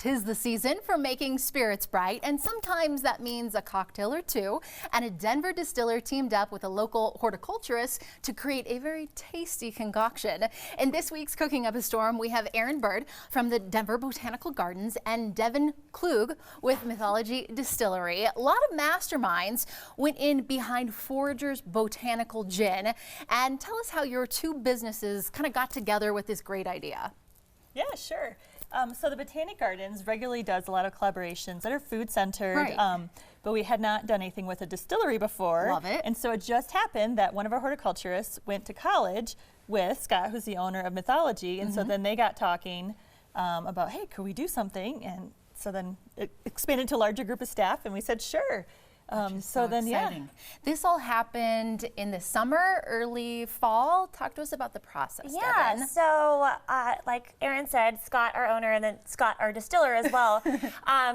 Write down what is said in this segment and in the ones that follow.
'tis the season for making spirits bright, and sometimes that means a cocktail or two. And a Denver distiller teamed up with a local horticulturist to create a very tasty concoction. In this week's Cooking Up a Storm, we have Aaron Bird from the Denver Botanical Gardens and Devin Klug with Mythology Distillery. A lot of masterminds went in behind Forager's Botanical Gin. And tell us how your two businesses kind of got together with this great idea. Yeah, sure. So the Botanic Gardens regularly does a lot of collaborations that are food-centered, Right. but we had not done anything with a distillery before. Love it. And so it just happened that one of our horticulturists went to college with Scott, who's the owner of Mythology, and so then they got talking about, hey, could we do something? And so then it expanded to a larger group of staff, and we said, sure. So then, exciting. yeah. This all happened in the summer, early fall. Talk to us about the process, Yeah, Devin. so like Aaron said, Scott, our owner, and then Scott, our distiller as well,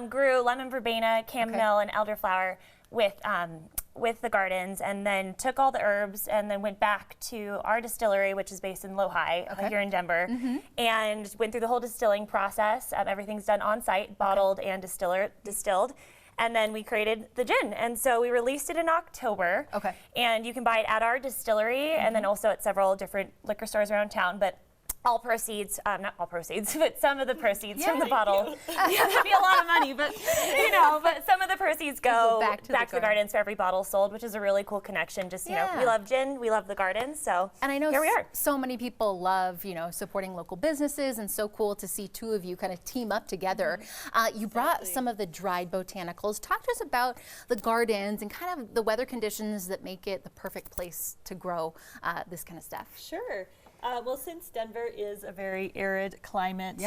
grew lemon verbena, chamomile, and elderflower with the gardens, and then took all the herbs and then went back to our distillery, which is based in Lodi here in Denver, and went through the whole distilling process. Everything's done on site, bottled and distilled. And then we created the gin. And so we released it in October. Okay. And you can buy it at our distillery and then also at several different liquor stores around town. But all proceeds, not all proceeds, but some of the proceeds from the bottle. Yeah, that'd be a lot of money, but but some of the proceeds go back to the gardens for every bottle sold, which is a really cool connection. Just, you know, we love gin, we love the gardens, so and I know here we are. So many people love, supporting local businesses, and so cool to see two of you kind of team up together. You brought some of the dried botanicals. Talk to us about the gardens and kind of the weather conditions that make it the perfect place to grow this kind of stuff. Sure. Well, since Denver is a very arid climate,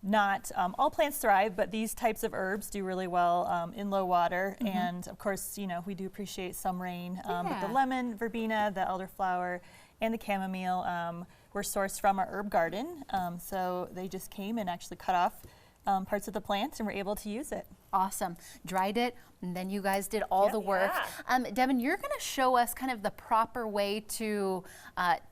not all plants thrive, but these types of herbs do really well in low water. And of course, we do appreciate some rain. But the lemon, verbena, the elderflower, and the chamomile were sourced from our herb garden. So they just came and actually cut off parts of the plants and were able to use it. Awesome. Dried it, and then you guys did all the work. Devin, you're going to show us kind of the proper way to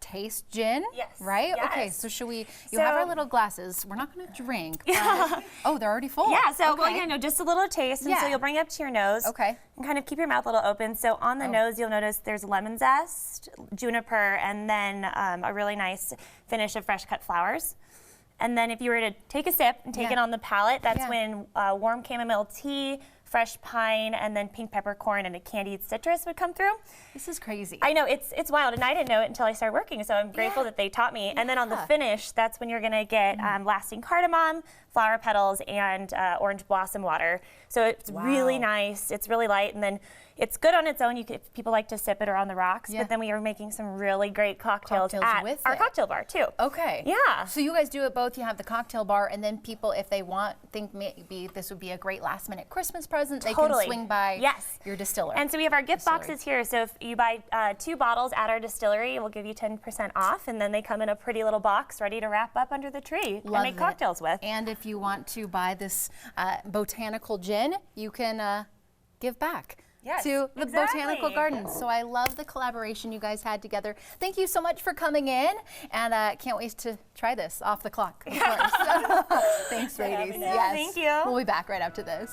taste gin, right? Yes. Okay, so should we, you have our little glasses. We're not going to drink, but, oh, they're already full. Yeah, so well, just a little taste, and so you'll bring it up to your nose. Okay. And kind of keep your mouth a little open. So on the nose, you'll notice there's lemon zest, juniper, and then a really nice finish of fresh cut flowers. And then if you were to take a sip and take it on the palate, that's when warm chamomile tea, fresh pine, and then pink peppercorn and a candied citrus would come through. This is crazy. I know, it's wild, and I didn't know it until I started working, so I'm grateful that they taught me. And then on the finish, that's when you're gonna get lasting cardamom, flower petals, and orange blossom water. So it's really nice, it's really light, and then it's good on its own. If people like to sip it or on the rocks, but then we are making some really great cocktails at our cocktail bar too. Okay. Yeah. So you guys do it both. You have the cocktail bar, and then people, if they think maybe this would be a great last minute Christmas present, they can swing by your distiller. And so we have our gift boxes here. So if you buy 2 bottles at our distillery, we'll give you 10% off, and then they come in a pretty little box ready to wrap up under the tree and make cocktails with. And if you want to buy this botanical gin, you can give back. To the Botanical Gardens. So I love the collaboration you guys had together. Thank you so much for coming in, and can't wait to try this off the clock, of course. Thanks, ladies. Yes. Thank you. We'll be back right after this.